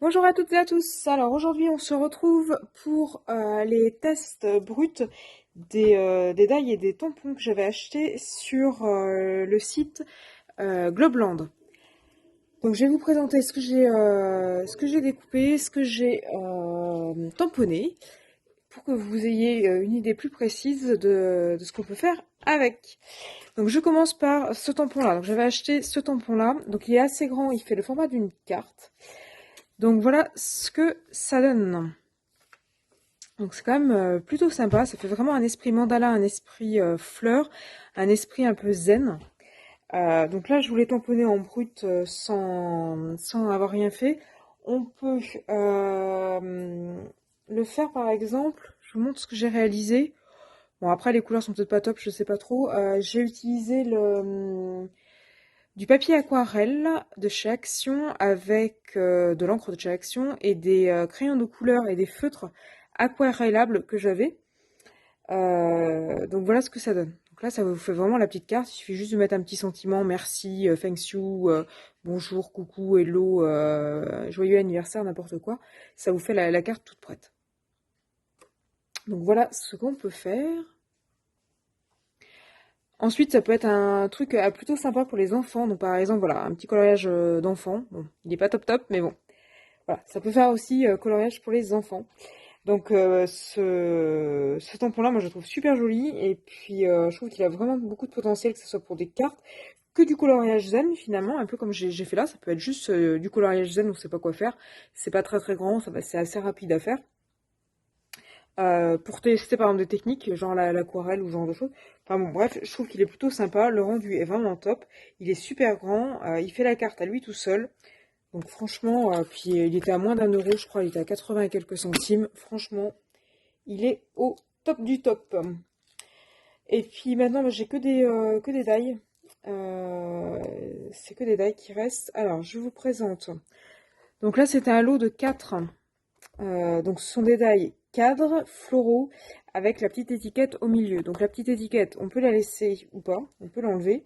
Bonjour à toutes et à tous. Alors aujourd'hui on se retrouve pour les tests bruts des dailles et des tampons que j'avais achetés sur le site Globeland. Donc je vais vous présenter ce que j'ai découpé, ce que j'ai tamponné pour que vous ayez une idée plus précise de ce qu'on peut faire avec. Donc je commence par ce tampon-là. Donc j'avais acheté ce tampon-là. Donc il est assez grand, il fait le format d'une carte. Donc voilà ce que ça donne. Donc c'est quand même plutôt sympa, ça fait vraiment un esprit mandala, un esprit fleur, un esprit un peu zen. Donc là je voulais tamponner en brut sans avoir rien fait. On peut le faire par exemple, je vous montre ce que j'ai réalisé. Bon après les couleurs sont peut-être pas top, je sais pas trop. J'ai utilisé du papier aquarelle de chez Action avec de l'encre de chez Action et des crayons de couleur et des feutres aquarellables que j'avais. Donc voilà ce que ça donne. Donc là, ça vous fait vraiment la petite carte. Il suffit juste de mettre un petit sentiment, merci, thank you, bonjour, coucou, hello, joyeux anniversaire, n'importe quoi. Ça vous fait la carte toute prête. Donc voilà ce qu'on peut faire. Ensuite, ça peut être un truc plutôt sympa pour les enfants. Donc par exemple, voilà, un petit coloriage d'enfant. Bon, il est pas top top, mais bon. Voilà, ça peut faire aussi coloriage pour les enfants. Donc ce tampon-là, moi je le trouve super joli et puis je trouve qu'il a vraiment beaucoup de potentiel, que ce soit pour des cartes, que du coloriage zen finalement, un peu comme j'ai fait là, ça peut être juste du coloriage zen, on sait pas quoi faire, c'est pas très très grand, c'est assez rapide à faire. Pour tester par exemple des techniques, genre l'aquarelle ou ce genre de choses. Enfin bon, bref, je trouve qu'il est plutôt sympa, le rendu est vraiment top, il est super grand, il fait la carte à lui tout seul. Donc franchement, puis il était à moins d'1 euro, je crois, il était à 80 et quelques centimes. Franchement, il est au top du top. Et puis maintenant, j'ai que des dailles. C'est que des dailles qui restent. Alors, je vous présente. Donc là, c'était un lot de 4. Donc ce sont des dailles cadres, floraux, avec la petite étiquette au milieu. Donc la petite étiquette, on peut la laisser ou pas, on peut l'enlever.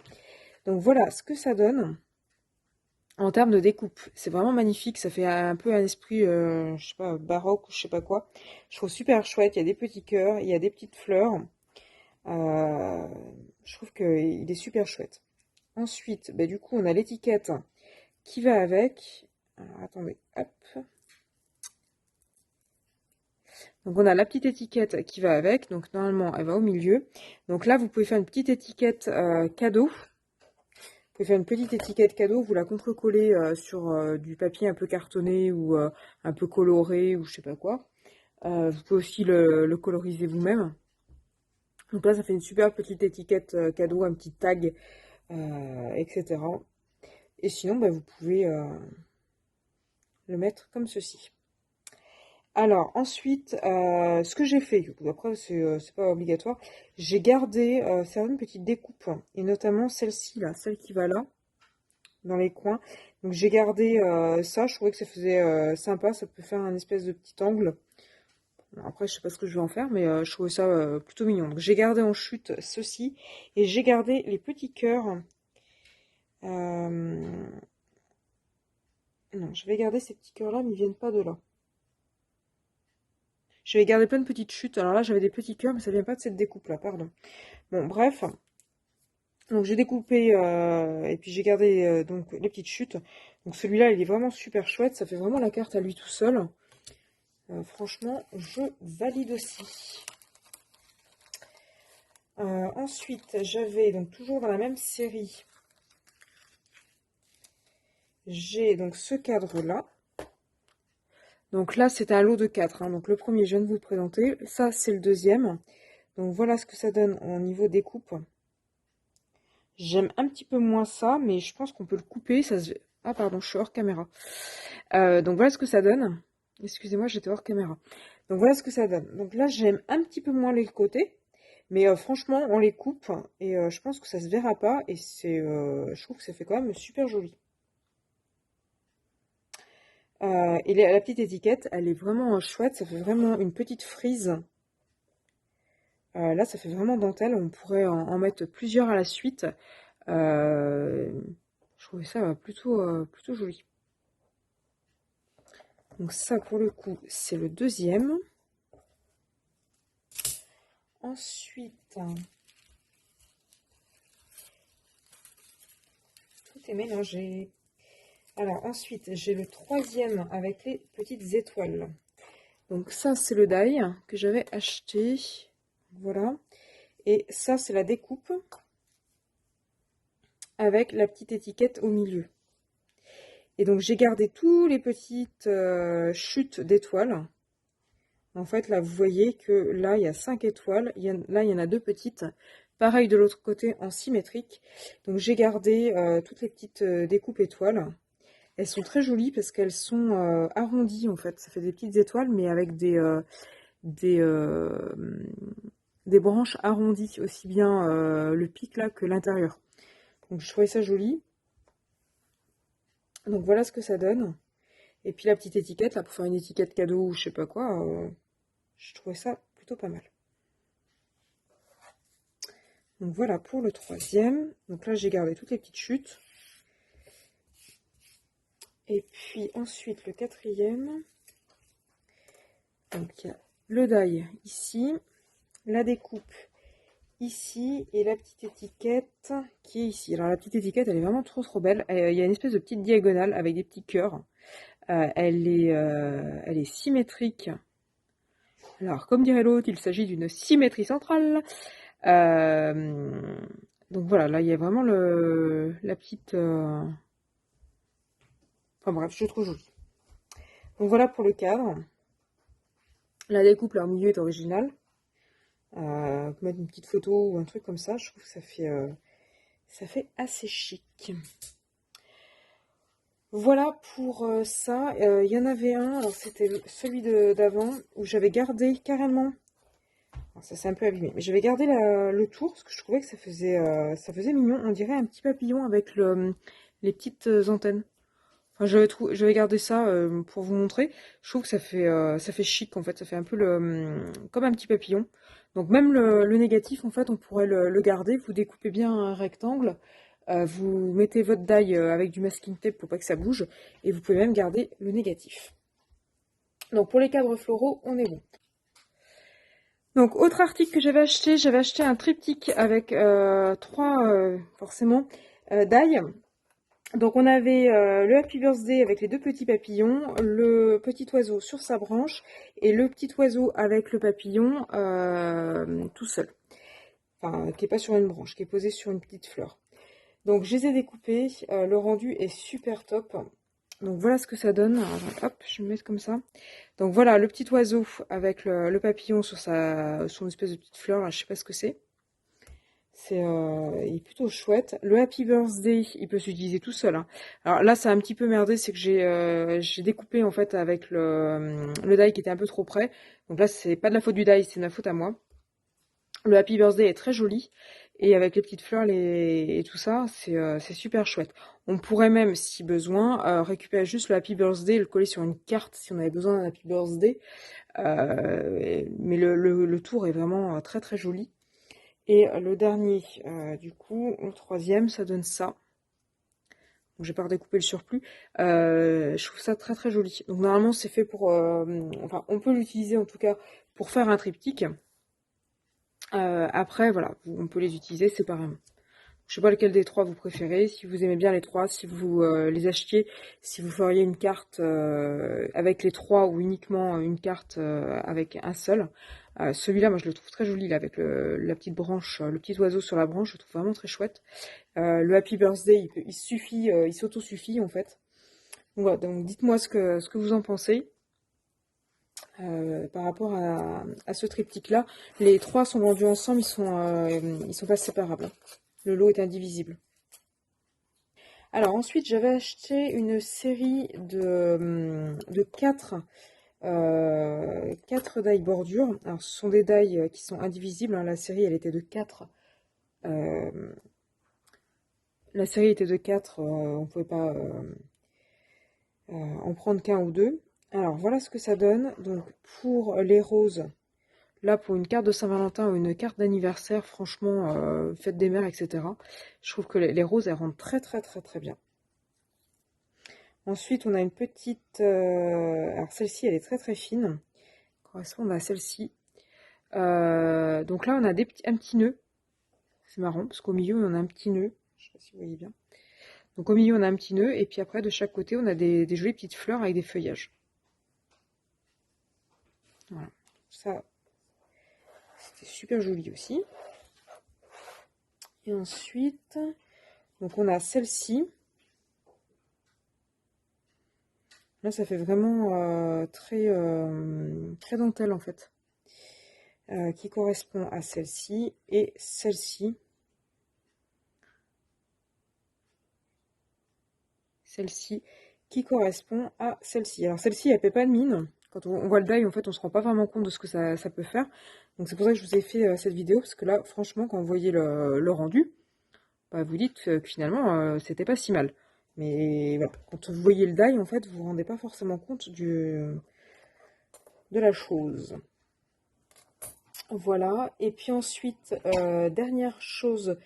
Donc voilà ce que ça donne en termes de découpe. C'est vraiment magnifique, ça fait un peu un esprit, je sais pas, baroque ou je sais pas quoi. Je trouve super chouette, il y a des petits cœurs, il y a des petites fleurs. Euh, je trouve qu'il est super chouette. Ensuite, bah, du coup, on a l'étiquette qui va avec. Alors, attendez, hop. Donc, on a la petite étiquette qui va avec. Donc, normalement, elle va au milieu. Donc là, vous pouvez faire une petite étiquette cadeau. Vous pouvez faire une petite étiquette cadeau. Vous la contre-collez sur du papier un peu cartonné ou un peu coloré ou je sais pas quoi. Vous pouvez aussi le coloriser vous-même. Donc là, ça fait une super petite étiquette cadeau, un petit tag, etc. Et sinon, bah, vous pouvez le mettre comme ceci. Alors, ensuite, ce que j'ai fait, après, c'est pas obligatoire, j'ai gardé certaines petites découpes, et notamment celle-ci, là, celle qui va là, dans les coins. Donc, j'ai gardé ça, je trouvais que ça faisait sympa, ça peut faire un espèce de petit angle. Bon, après, je sais pas ce que je vais en faire, mais je trouvais ça plutôt mignon. Donc, j'ai gardé en chute ceci, et j'ai gardé les petits cœurs. Euh, Non, je vais garder ces petits cœurs-là, mais ils viennent pas de là. Je vais garder plein de petites chutes. Alors là, j'avais des petits cœurs, mais ça vient pas de cette découpe-là, pardon. Bon, bref. Donc j'ai découpé et puis j'ai gardé donc les petites chutes. Donc celui-là, il est vraiment super chouette. Ça fait vraiment la carte à lui tout seul. Franchement, je valide aussi. Ensuite, j'avais donc toujours dans la même série. J'ai donc ce cadre-là. Donc là, c'est un lot de 4. Donc le premier, je viens de vous le présenter. Ça, c'est le deuxième. Donc voilà ce que ça donne au niveau découpe. J'aime un petit peu moins ça, mais je pense qu'on peut le couper. Ah pardon, je suis hors caméra. Donc voilà ce que ça donne. Excusez-moi, j'étais hors caméra. Donc voilà ce que ça donne. Donc là, j'aime un petit peu moins les côtés. Mais franchement, on les coupe. Et je pense que ça se verra pas. Et je trouve que ça fait quand même super joli. Et la petite étiquette, elle est vraiment chouette. Ça fait vraiment une petite frise. Là, ça fait vraiment dentelle. On pourrait en mettre plusieurs à la suite. Je trouvais ça plutôt joli. Donc ça, pour le coup, c'est le deuxième. Ensuite, tout est mélangé. Alors ensuite, j'ai le troisième avec les petites étoiles. Donc ça, c'est le die que j'avais acheté. Voilà. Et ça, c'est la découpe avec la petite étiquette au milieu. Et donc, j'ai gardé tous les petites chutes d'étoiles. En fait, là, vous voyez que là, il y a 5 étoiles. Là, il y en a 2 petites. Pareil de l'autre côté, en symétrique. Donc, j'ai gardé toutes les petites découpes étoiles. Elles sont très jolies parce qu'elles sont arrondies, en fait. Ça fait des petites étoiles, mais avec des, des branches arrondies, aussi bien le pic là que l'intérieur. Donc, je trouvais ça joli. Donc, voilà ce que ça donne. Et puis, la petite étiquette, là, pour faire une étiquette cadeau ou je sais pas quoi, je trouvais ça plutôt pas mal. Donc, voilà pour le troisième. Donc là, j'ai gardé toutes les petites chutes. Et puis, ensuite, le quatrième. Donc, il y a le die ici, la découpe ici et la petite étiquette qui est ici. Alors, la petite étiquette, elle est vraiment trop belle. Il y a une espèce de petite diagonale avec des petits cœurs. Elle est symétrique. Alors, comme dirait l'autre, il s'agit d'une symétrie centrale. Donc voilà, là, il y a vraiment la petite... Enfin bref, je trouve joli. Donc voilà pour le cadre. La découpe, là, au milieu est originale. Mettre une petite photo ou un truc comme ça, je trouve que ça fait assez chic. Voilà pour ça. Il y en avait un, alors c'était celui d'avant, où j'avais gardé carrément... Alors ça s'est un peu abîmé, mais j'avais gardé le tour, parce que je trouvais que ça faisait mignon. On dirait un petit papillon avec les petites antennes. Enfin, j'avais gardé ça pour vous montrer. Je trouve que ça fait chic, en fait. Ça fait un peu comme un petit papillon. Donc même le négatif, en fait, on pourrait le garder. Vous découpez bien un rectangle. Vous mettez votre die avec du masking tape pour pas que ça bouge. Et vous pouvez même garder le négatif. Donc pour les cadres floraux, on est bon. Donc autre article que j'avais acheté un triptyque avec 3 forcément die. Donc on avait le Happy Birthday avec les 2 petits papillons, le petit oiseau sur sa branche et le petit oiseau avec le papillon tout seul. Enfin, qui n'est pas sur une branche, qui est posé sur une petite fleur. Donc je les ai découpés, le rendu est super top. Donc voilà ce que ça donne. Alors, hop, je vais me mettre comme ça. Donc voilà le petit oiseau avec le papillon sur une espèce de petite fleur, là, je sais pas ce que c'est. Il est plutôt chouette. Le Happy Birthday, il peut s'utiliser tout seul, hein. Alors là, ça a un petit peu merdé, c'est que j'ai découpé en fait avec le die qui était un peu trop près. Donc là, c'est pas de la faute du die, c'est de la faute à moi. Le Happy Birthday est très joli. Et avec les petites fleurs et tout ça, c'est super chouette. On pourrait même, si besoin, récupérer juste le Happy Birthday et le coller sur une carte si on avait besoin d'un Happy Birthday. Mais le tour est vraiment très joli. Et le dernier, du coup, le troisième, ça donne ça. Donc j'ai pas redécoupé le surplus. Je trouve ça très joli. Donc normalement c'est fait pour... enfin on peut l'utiliser en tout cas pour faire un triptyque. Après voilà, on peut les utiliser séparément. Je sais pas lequel des 3 vous préférez, si vous aimez bien les 3, si vous les achetiez, si vous feriez une carte avec les 3 ou uniquement une carte avec un seul. Celui-là, moi je le trouve très joli là, avec la petite branche, le petit oiseau sur la branche, je le trouve vraiment très chouette. Le Happy Birthday, il suffit, il s'auto-suffit en fait. Donc voilà, donc dites-moi ce que vous en pensez par rapport à ce triptyque-là. Les 3 sont vendus ensemble, ils sont pas séparables. Le lot est indivisible. Alors ensuite, j'avais acheté une série de 4 die bordures. Alors ce sont des die qui sont indivisibles, hein. La série, elle était de 4. La série était de 4, on ne pouvait pas en prendre qu'un ou 2. Alors voilà ce que ça donne. Donc pour les roses, là pour une carte de Saint-Valentin ou une carte d'anniversaire, franchement, fête des mères, etc. Je trouve que les roses, elles rendent très bien. Ensuite, on a une petite... alors, celle-ci, elle est très très fine. Correspond à celle-ci. Donc là, on a un petit nœud. C'est marrant, parce qu'au milieu, on a un petit nœud. Je sais pas si vous voyez bien. Donc au milieu, on a un petit nœud. Et puis après, de chaque côté, on a des jolies petites fleurs avec des feuillages. Voilà. Ça, c'était super joli aussi. Et ensuite, donc on a celle-ci. Là, ça fait vraiment très dentelle en fait. Qui correspond à celle-ci et celle-ci. Celle-ci qui correspond à celle-ci. Alors celle-ci, elle ne paie pas de mine. Quand on voit le die, en fait, on ne se rend pas vraiment compte de ce que ça peut faire. Donc c'est pour ça que je vous ai fait cette vidéo, parce que là, franchement, quand vous voyez le rendu, bah, vous dites que finalement, c'était pas si mal. Mais voilà, quand vous voyez le die, en fait, vous vous rendez pas forcément compte de la chose. Voilà, et puis ensuite, dernière chose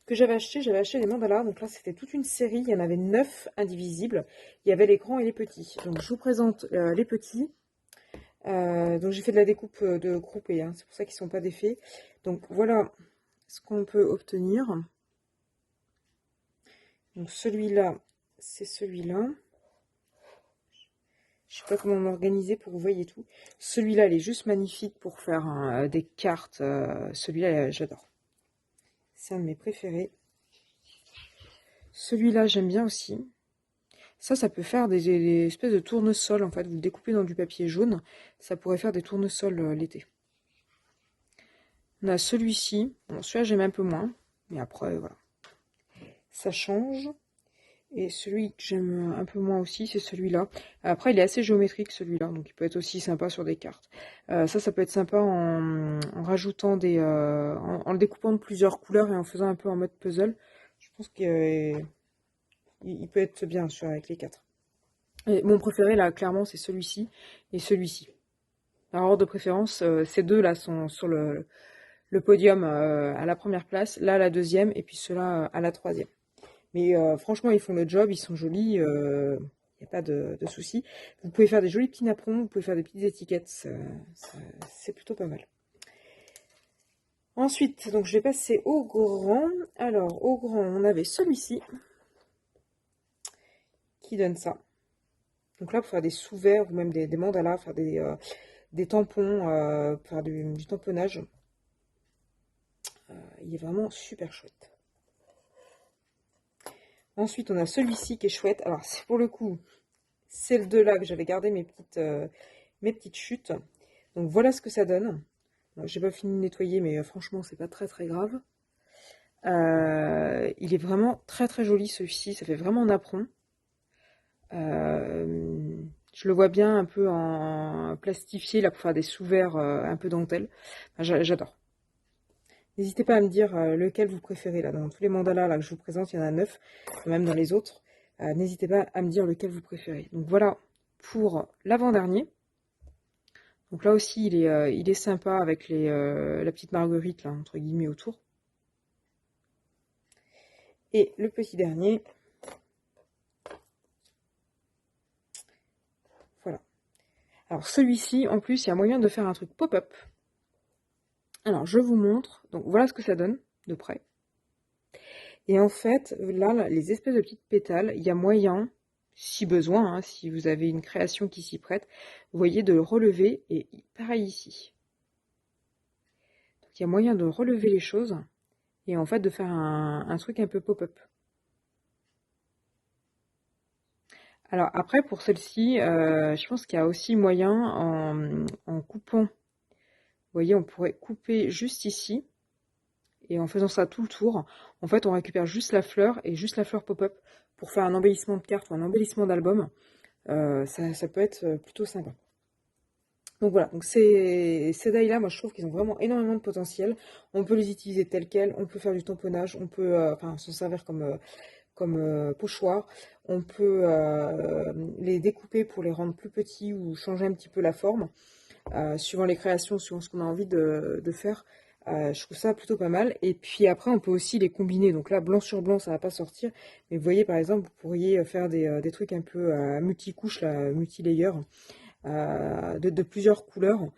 que j'avais acheté des mandalas. Donc là, c'était toute une série, il y en avait 9 indivisibles. Il y avait les grands et les petits. Donc je vous présente les petits. Donc j'ai fait de la découpe de groupés, hein, c'est pour ça qu'ils ne sont pas défaits. Donc voilà ce qu'on peut obtenir. Donc celui-là, c'est celui-là. Je sais pas comment m'organiser pour que vous voyez tout. Celui-là, il est juste magnifique pour faire des cartes. Celui-là, j'adore. C'est un de mes préférés. Celui-là, j'aime bien aussi. Ça peut faire des espèces de tournesols, en fait. Vous le découpez dans du papier jaune. Ça pourrait faire des tournesols l'été. On a celui-ci. Bon, celui-là, j'aime un peu moins. Mais après, voilà. Ça change. Et celui que j'aime un peu moins aussi, c'est celui-là. Après, il est assez géométrique, celui-là. Donc, il peut être aussi sympa sur des cartes. Ça peut être sympa en rajoutant en le découpant de plusieurs couleurs et en faisant un peu en mode puzzle. Je pense qu'il peut être bien sûr avec les 4. Et mon préféré, là, clairement, c'est celui-ci et celui-ci. Par ordre de préférence, ces deux-là sont sur le podium à la première place, là à la deuxième, et puis ceux-là à la troisième. Mais franchement, ils font le job, ils sont jolis, il n'y a pas de souci. Vous pouvez faire des jolis petits napperons, vous pouvez faire des petites étiquettes, c'est plutôt pas mal. Ensuite, donc je vais passer au grand. Alors, au grand, on avait celui-ci qui donne ça. Donc là, pour faire des sous-verts ou même des mandalas, faire des tampons, faire du tamponnage. Il est vraiment super chouette. Ensuite, on a celui-ci qui est chouette. Alors, c'est pour le coup, c'est le de là que j'avais gardé mes petites chutes. Donc, voilà ce que ça donne. J'ai pas fini de nettoyer, mais franchement, c'est pas très très grave. Il est vraiment très très joli celui-ci. Ça fait vraiment napperon. Je le vois bien un peu en plastifié là pour faire des sous-verts un peu dentelle. Enfin, j'adore. N'hésitez pas à me dire lequel vous préférez. Là, dans tous les mandalas là, que je vous présente, il y en a 9, même dans les autres. N'hésitez pas à me dire lequel vous préférez. Donc voilà pour l'avant-dernier. Donc là aussi, il est sympa avec la petite marguerite, là, entre guillemets, autour. Et le petit dernier. Voilà. Alors celui-ci, en plus, il y a moyen de faire un truc pop-up. Alors, je vous montre. Donc voilà ce que ça donne de près. Et en fait, là, les espèces de petites pétales, il y a moyen, si besoin, hein, si vous avez une création qui s'y prête, vous voyez, de le relever, et pareil ici. Donc il y a moyen de relever les choses, et en fait de faire un truc un peu pop-up. Alors après, pour celle-ci, je pense qu'il y a aussi moyen en coupant. Vous voyez, on pourrait couper juste ici, et en faisant ça tout le tour, en fait, on récupère juste la fleur, et juste la fleur pop-up, pour faire un embellissement de carte ou un embellissement d'album. Ça peut être plutôt sympa. Donc voilà, donc ces die-là, moi je trouve qu'ils ont vraiment énormément de potentiel. On peut les utiliser tels quels, on peut faire du tamponnage, on peut s'en servir comme pochoir. On peut les découper pour les rendre plus petits ou changer un petit peu la forme, suivant les créations, suivant ce qu'on a envie de faire. Je trouve ça plutôt pas mal. Et puis après, on peut aussi les combiner. Donc là, blanc sur blanc, ça va pas sortir. Mais vous voyez, par exemple, vous pourriez faire des trucs un peu multicouches, là, multi-layer, de plusieurs couleurs.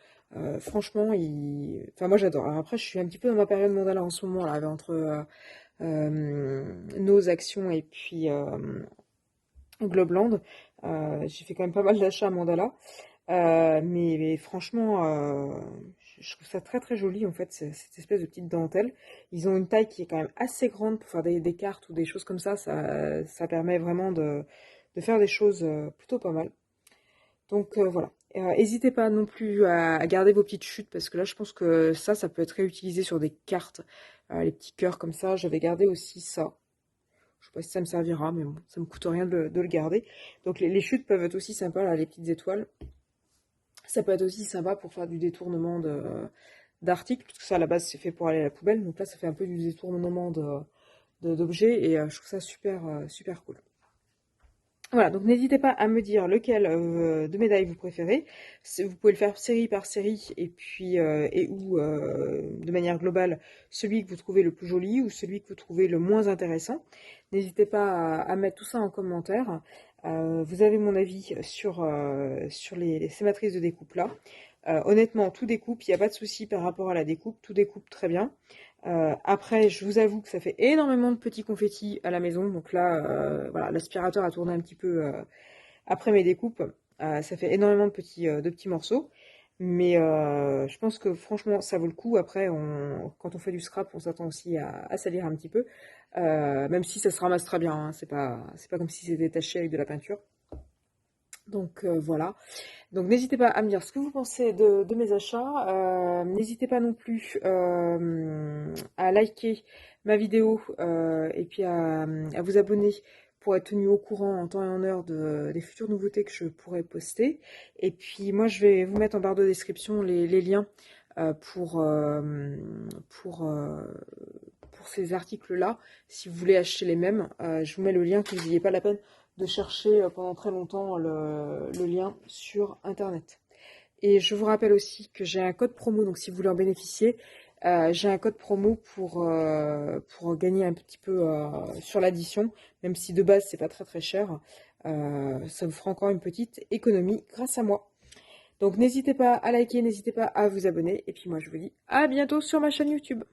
Franchement, enfin, moi j'adore. Alors après, je suis un petit peu dans ma période mandala en ce moment, là, entre nos actions et puis Globland. J'ai fait quand même pas mal d'achats à mandala. Mais franchement, je trouve ça très très joli en fait, cette espèce de petite dentelle. Ils ont une taille qui est quand même assez grande pour faire des cartes ou des choses comme ça permet vraiment de faire des choses plutôt pas mal. Donc voilà. N'hésitez pas non plus à garder vos petites chutes parce que là je pense que ça peut être réutilisé sur des cartes, les petits cœurs comme ça. J'avais gardé aussi ça. Je sais pas si ça me servira, mais bon, ça me coûte rien de le garder. Donc les chutes peuvent être aussi sympas, là, les petites étoiles. Ça peut être aussi sympa pour faire du détournement d'articles, parce que ça à la base c'est fait pour aller à la poubelle, donc là ça fait un peu du détournement d'objets et je trouve ça super, super cool. Voilà, donc n'hésitez pas à me dire lequel de médailles vous préférez. Vous pouvez le faire série par série et puis ou de manière globale celui que vous trouvez le plus joli ou celui que vous trouvez le moins intéressant. N'hésitez pas à mettre tout ça en commentaire. Vous avez mon avis sur les sématrices de découpe là. Honnêtement, tout découpe, il n'y a pas de souci par rapport à la découpe, tout découpe très bien. Après, je vous avoue que ça fait énormément de petits confettis à la maison. Donc là, voilà, l'aspirateur a tourné un petit peu après mes découpes. Ça fait énormément de petits morceaux. Mais je pense que franchement, ça vaut le coup. Après, quand on fait du scrap, on s'attend aussi à salir un petit peu. Même si ça se ramasse très bien, hein. C'est pas comme si c'était taché avec de la peinture. Donc voilà. Donc n'hésitez pas à me dire ce que vous pensez de mes achats. N'hésitez pas non plus à liker ma vidéo et puis à vous abonner pour être tenu au courant en temps et en heure des futures nouveautés que je pourrai poster. Et puis moi je vais vous mettre en barre de description les liens euh, pour, euh, pour, euh, pour ces articles-là. Si vous voulez acheter les mêmes, je vous mets le lien que vous n'ayez pas la peine de chercher pendant très longtemps le lien sur internet. Et je vous rappelle aussi que j'ai un code promo, donc si vous voulez en bénéficier, j'ai un code promo pour gagner un petit peu sur l'addition, même si de base c'est pas très très cher. Ça vous fera encore une petite économie grâce à moi. Donc n'hésitez pas à liker, n'hésitez pas à vous abonner, et puis moi je vous dis à bientôt sur ma chaîne YouTube.